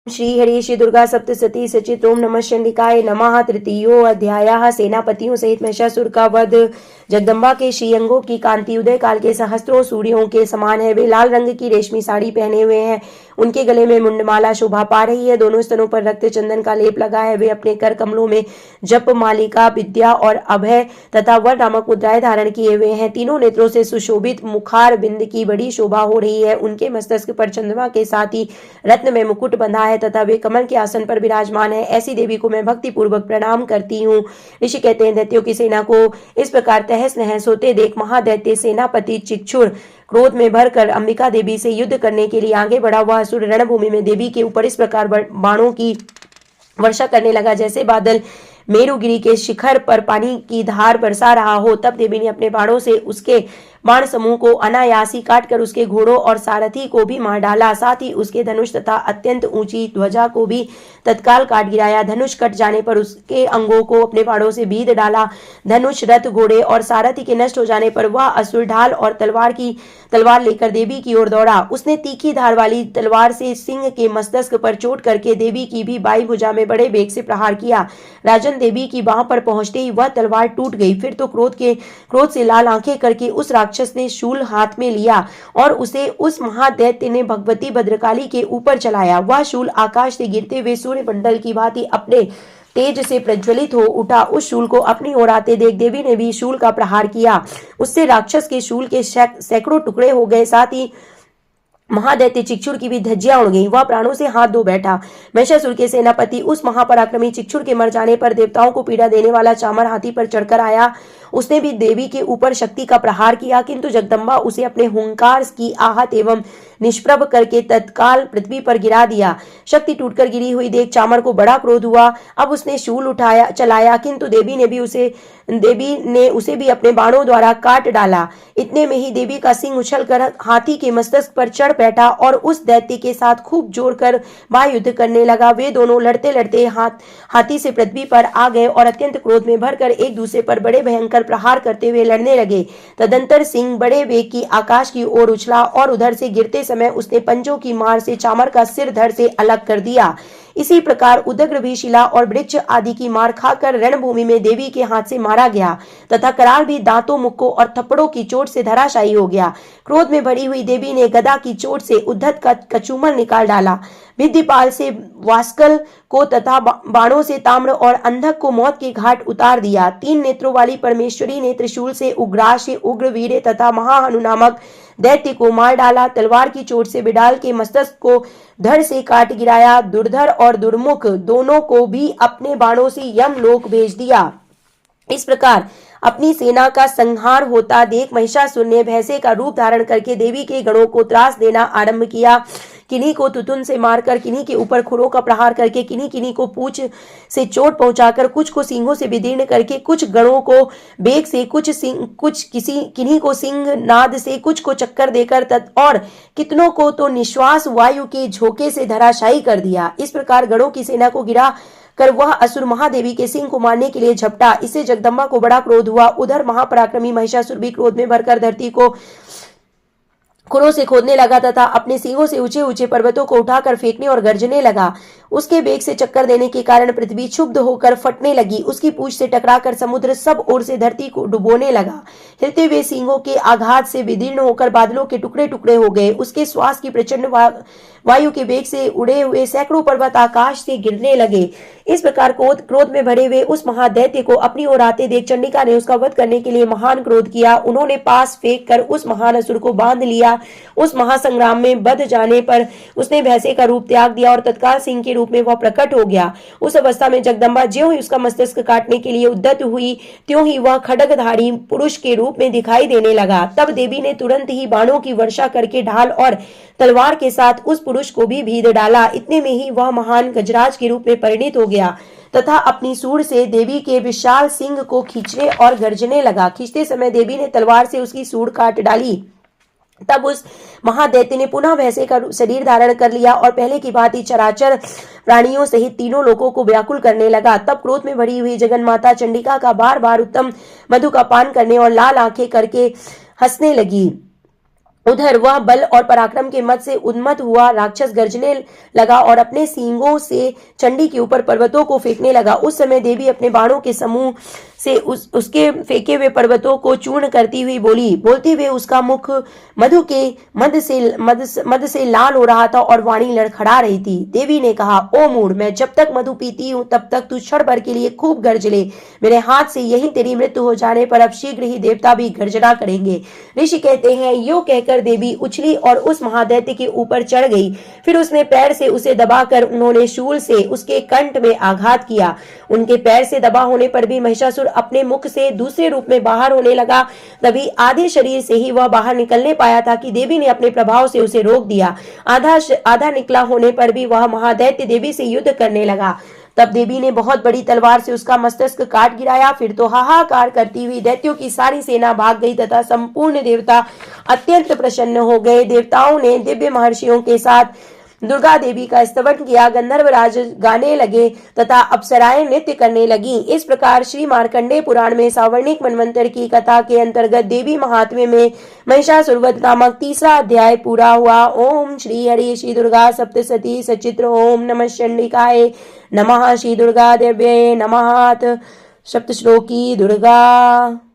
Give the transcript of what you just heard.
श्री हरि श्री दुर्गा सप्तशती सचित ओम नमः चंडिकाय नमः। तृतीयो अध्यायः। सेनापतियों सहित महिषासुर का वध। जगदम्बा के श्री अंगों की कांति उदय काल के सहस्त्रों सूर्यों के समान है। वे लाल रंग की रेशमी साड़ी पहने हुए हैं। उनके गले में मुंडमाला शोभा पा रही है। दोनों स्तनों पर रक्त चंदन का लेप लगा है। वे अपने कर कमलों में जप मालिका विद्या और अभय तथा वर नामक मुद्राएं धारण किए हुए हैं। तीनों नेत्रों से सुशोभित मुखार बिंद की बड़ी शोभा हो रही है। उनके मस्तक पर चंद्रमा के साथ ही रत्न में मुकुट बंधा है तथा वे कमल के आसन पर विराजमान है। ऐसी देवी को मैं भक्ति पूर्वक प्रणाम करती हूँ। ऋषि कहते हैं, दैत्यों की सेना को इस प्रकार तहस नहस होते देख महादैत्य सेनापति चिक्षुर क्रोध में भरकर अंबिका देवी से युद्ध करने के लिए आगे बढ़ा। वह असुर रणभूमि में देवी के ऊपर इस प्रकार बाणों की वर्षा करने लगा जैसे बादल मेरुगिरी के शिखर पर पानी की धार बरसा रहा हो। तब देवी ने अपने बाणों से उसके बाण समूह को अनायासी काटकर उसके घोड़ों और सारथी को भी मार डाला। साथ ही उसके धनुष तथा अत्यंत ऊंची ध्वजा को भी तत्काल काट गिराया। धनुष कट जाने पर उसके अंगों को अपने बाणों से बीध डाला। धनुष रथ घोड़े और सारथी के नष्ट हो जाने पर वह असुर ढाल और तलवार लेकर देवी की ओर दौड़ा। उसने तीखी धार वाली तलवार से सिंह के मस्तक पर चोट करके देवी की भी बाई भुजा में बड़े वेग से प्रहार किया। राजन देवी की बाह पर पहुंचते ही वह तलवार टूट गई। फिर तो क्रोध से लाल आंखें करके उस राक्षस ने शूल हाथ में लिया और उसे उस महादैत्य ने भगवती भद्रकाली के ऊपर चलाया। वह शूल आकाश से गिरते हुए सूर्य मंडल की भांति अपने तेज से प्रज्वलित हो उठा। उस शूल को अपनी ओर आते देख देवी ने भी शूल का प्रहार किया। उससे राक्षस के शूल के सैकड़ों टुकड़े हो गए। साथ ही महादैत्य चिक्षुर की भी धज्जियां उड़ गईं। वह प्राणों से हाथ धो बैठा। महिषासुर के सेनापति उस महापराक्रमी चिक्षुर के मर जाने पर देवताओं को पीड़ा देने वाला चामर हाथी पर चढ़कर आया। उसने भी देवी के ऊपर शक्ति का प्रहार किया, किंतु जगदम्बा उसे अपने हुंकार की आहत एवं निष्प्रभ करके तत्काल पृथ्वी पर गिरा दिया। शक्ति टूटकर गिरी हुई देख चामर को बड़ा क्रोध हुआ। अब उसने शूल चलाया, किंतु देवी ने उसे भी अपने बाणों द्वारा काट डाला। इतने में ही देवी का सिंह उछलकर हाथी के मस्तक पर चढ़ बैठा और उस दैत्य के साथ खूब जोर कर महायुद्ध करने लगा। वे दोनों लड़ते लड़ते हाथी से पृथ्वी पर आ गए और अत्यंत क्रोध में भरकर एक दूसरे पर बड़े भयंकर प्रहार करते हुए लड़ने लगे। तदंतर सिंह बड़े वेग की आकाश की ओर उछला और उधर से गिरते समय उसने पंजों की मार से चामर का सिर धड़ से अलग कर दिया। इसी प्रकार उदग्र भी शिला और वृक्ष आदि की मार खाकर रणभूमि में देवी के हाथ से मारा गया तथा कराल भी दांतों, मुक्कों और थप्पड़ों की चोट से धराशायी हो गया। क्रोध में भरी हुई देवी ने गदा की चोट से उद्धत का कचूमर निकाल डाला। भिद्धिपाल से वास्कल को तथा बाणों से ताम्र और अंधक को मौत के घाट उतार दिया। 3 नेत्रों वाली परमेश्वरी ने त्रिशूल से उग्राश, उग्रवीर तथा महाहनु नामक दैत्य को मार डाला। तलवार की चोट से बिडाल के मस्तक को धड़ से काट गिराया। दुर्धर और दुर्मुख दोनों को भी अपने बाणों से यमलोक भेज दिया। इस प्रकार अपनी सेना का संहार होता देख महिषासुर ने भैंसे का रूप धारण करके देवी के गणों को त्रास देना आरंभ किया। किन्हीं को तुतुन से मारकर, किन्हीं के ऊपर खुरों का प्रहार करके, किन्हीं को पूंछ से चोट पहुंचाकर, कुछ को सींगों से विदीर्ण करके, कुछ गणों को बेग से, किन्हीं को सिंह नाद से, कुछ को चक्कर देकर और कितनों को तो निश्वास वायु के झोंके से धराशायी कर दिया। इस प्रकार गणों की सेना को गिरा कर वह असुर महादेवी के सिंह को मारने के लिए झपटा। इससे जगदम्बा को बड़ा क्रोध हुआ। उधर महापराक्रमी महिषासुर भी क्रोध में भरकर धरती को खुरों से खोदने लगा तथा अपने सींगों से ऊंचे ऊंचे पर्वतों को उठाकर फेंकने और गर्जने लगा। उसके बेग से चक्कर देने के कारण पृथ्वी क्षुब्ध होकर फटने लगी। उसकी पूंछ से टकराकर समुद्र सब ओर से धरती को डुबोने लगा। हिलते हुए सींगों के आघात से विदीर्ण होकर बादलों के टुकड़े टुकड़े हो गए। उसके श्वास की प्रचंड वायु के बेग से उड़े हुए सैकड़ों पर्वत आकाश से गिरने लगे। इस प्रकार क्रोध में भरे हुए उस महादैत्य को अपनी ओर आते देख चंडिका ने उसका वध करने के लिए महान क्रोध किया। उन्होंने पास फेंक कर उस महान असुर को बांध लिया। उस महासंग्राम में बध जाने पर उसने भैंसे का रूप त्याग दिया और तत्काल सिंह के रूप में वह प्रकट हो गया। उस अवस्था में जगदम्बा ज्यों ही उसका मस्तक काटने के लिए उद्यत हुई, त्यों ही वह खड्गधारी पुरुष के रूप में दिखाई देने लगा। तब देवी ने तुरंत ही बाणों की वर्षा करके ढाल और तलवार के साथ उस पुरुष को भी भीद डाला। इतने में ही वह महान गजराज के रूप में परिणित हो गया तथा अपनी सूंड से देवी के विशाल सिंह को खींचने और गर्जने लगा। खींचते समय देवी ने तलवार से उसकी सूंड काट डाली। तब उस महादैत्य ने पुनः भैंसे का शरीर धारण कर लिया और पहले की भांति चराचर प्राणियों सहित तीनों लोगों को व्याकुल करने लगा। तब क्रोध में भरी हुई जगन्माता चंडिका का बार बार उत्तम मधु का पान करने और लाल आंखें करके हंसने लगी। उधर वह बल और पराक्रम के मद से उन्मत्त हुआ राक्षस गर्जने लगा और अपने सींगों से चंडी के ऊपर पर्वतों को फेंकने लगा। उस समय देवी अपने बाणों के समूह से उसके फेंके हुए पर्वतों को चूर्ण करती हुई बोलती हुए उसका मुख मधु के मद से लाल हो रहा था और वाणी लड़खड़ा रही थी। देवी ने कहा, ओ मूढ़, मैं जब तक मधु पीती हूँ तब तक तू क्षण भर के लिए खूब गर्ज ले। मेरे हाथ से यही तेरी मृत्यु हो जाने पर अब शीघ्र ही देवता भी गर्जना करेंगे। ऋषि कहते हैं, यो कहकर देवी उछली और उस महादैत्य के ऊपर चढ़ गई। फिर उसने पैर से उसे दबाकर उन्होंने शूल से उसके कंठ में आघात किया। उनके पैर से दबा होने पर भी महिषासुर अपने मुख से दूसरे रूप में बाहर होने लगा। तभी आधे शरीर से ही वह बाहर निकलने पाया था कि देवी ने अपने प्रभाव से उसे रोक दिया। आधा निकला होने पर भी वह महादैत्य देवी से युद्ध करने लगा। तब देवी ने बहुत बड़ी तलवार से उसका मस्तक काट गिराया। फिर तो हाहाकार करती हुई दैत्यों की सारी सेना भाग गई तथा संपूर्ण देवता अत्यंत प्रसन्न हो गए। देवताओं ने दिव्य महर्षियों के साथ दुर्गा देवी का स्तवन किया। गंधर्वराज गाने लगे तथा अप्सराएं नृत्य करने लगी। इस प्रकार श्री मार्कंडेय पुराण में सावर्णिक मनवंतर की कथा के अंतर्गत देवी महात्म्य में महिषासुरवध नामक 3रा अध्याय पूरा हुआ। ओम श्री हरि श्री दुर्गा सप्तसती सचित्र ओम नमः चंडिकाय नमः श्री दुर्गा देव्ये नमः। सप्तश्लोकी दुर्गा।